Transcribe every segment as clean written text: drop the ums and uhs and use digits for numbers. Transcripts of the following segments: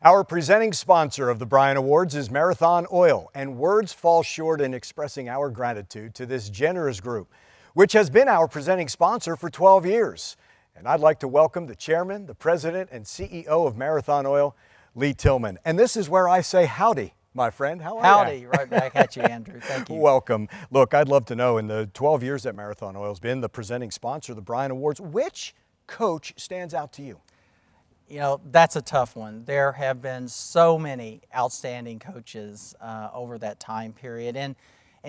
Our presenting sponsor of the Bryant Awards is Marathon Oil, and words fall short in expressing our gratitude to this generous group, which has been our presenting sponsor for 12 years. And I'd like to welcome the chairman, the president, and CEO of Marathon Oil, Lee Tillman. And this is where I say howdy, my friend. How are you? Howdy, right back at you, Andrew. Thank you. Welcome. Look, I'd love to know, in the 12 years that Marathon Oil's been the presenting sponsor of the Bryant Awards, which coach stands out to you? You know, that's a tough one. There have been so many outstanding coaches over that time period, and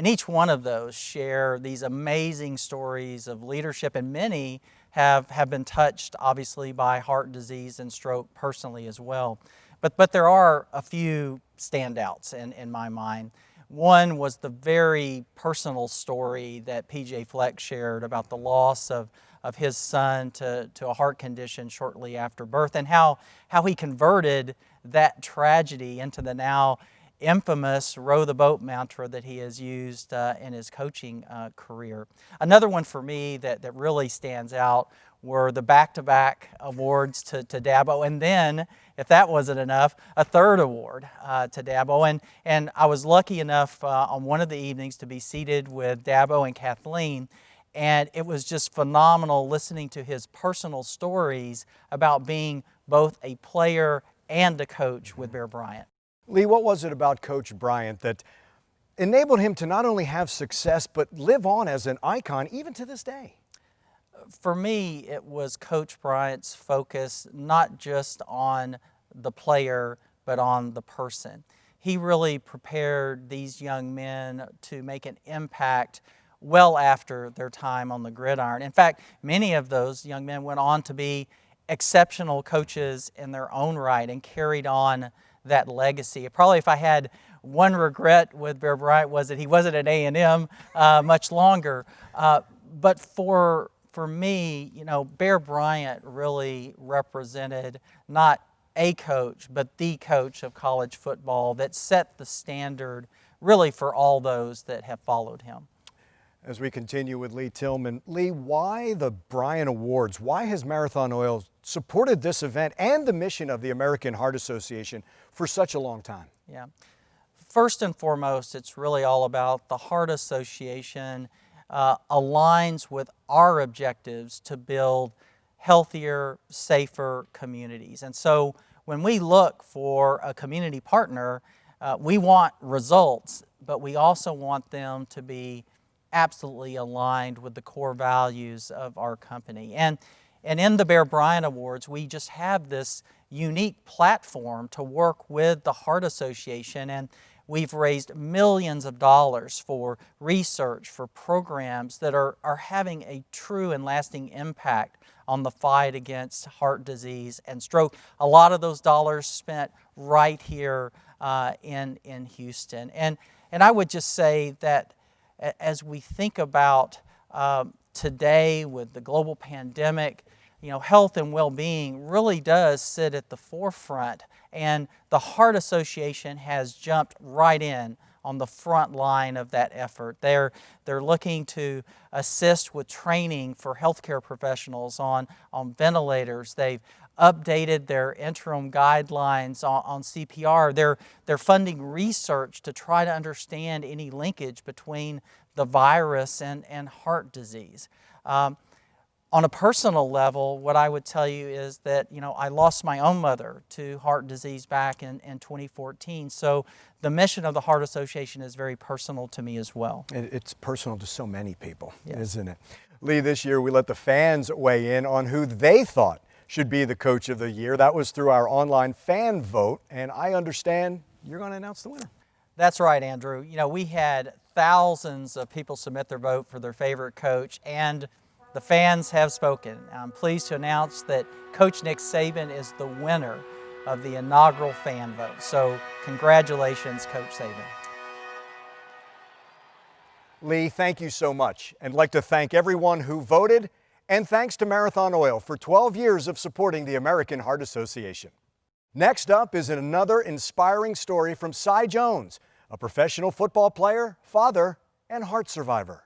each one of those share these amazing stories of leadership, and many have been touched, obviously, by heart disease and stroke personally as well. But there are a few standouts in my mind. One was the very personal story that P.J. Fleck shared about the loss of his son to a heart condition shortly after birth, and how he converted that tragedy into the now infamous row the boat mantra that he has used in his coaching career. Another one for me that really stands out were the back-to-back awards to Dabo, and then, if that wasn't enough, a third award to Dabo. And I was lucky enough on one of the evenings to be seated with Dabo and Kathleen, and it was just phenomenal listening to his personal stories about being both a player and a coach with Bear Bryant. Lee, what was it about Coach Bryant that enabled him to not only have success, but live on as an icon even to this day? For me, it was Coach Bryant's focus not just on the player, but on the person. He really prepared these young men to make an impact well after their time on the gridiron. In fact, many of those young men went on to be exceptional coaches in their own right and carried on that legacy. Probably if I had one regret with Bear Bryant was that he wasn't at A&M much longer. But for me, you know, Bear Bryant really represented not a coach, but the coach of college football that set the standard really for all those that have followed him. As we continue with Lee Tillman, Lee, why the Bryant Awards? Why has Marathon Oil supported this event and the mission of the American Heart Association for such a long time? Yeah. First and foremost, it's really all about the Heart Association aligns with our objectives to build healthier, safer communities. And so when we look for a community partner, we want results, but we also want them to be absolutely aligned with the core values of our company. And in the Bear Bryant Awards, we just have this unique platform to work with the Heart Association, and we've raised millions of dollars for research, for programs that are having a true and lasting impact on the fight against heart disease and stroke. A lot of those dollars spent right here in Houston. And I would just say that as we think about today with the global pandemic, you know, health and well-being really does sit at the forefront, and the Heart Association has jumped right in on the front line of that effort. They're looking to assist with training for healthcare professionals on ventilators. They've updated their interim guidelines on CPR. They're funding research to try to understand any linkage between the virus and heart disease. On a personal level, what I would tell you is that, you know, I lost my own mother to heart disease back in 2014. So the mission of the Heart Association is very personal to me as well. It's personal to so many people, yes, isn't it? Lee, this year we let the fans weigh in on who they thought should be the coach of the year. That was through our online fan vote, and I understand you're going to announce the winner. That's right, Andrew. You know, we had thousands of people submit their vote for their favorite coach, and the fans have spoken. I'm pleased to announce that Coach Nick Saban is the winner of the inaugural fan vote. So congratulations, Coach Saban. Lee, thank you so much. And I'd like to thank everyone who voted, and thanks to Marathon Oil for 12 years of supporting the American Heart Association. Next up is another inspiring story from Cy Jones, a professional football player, father, and heart survivor.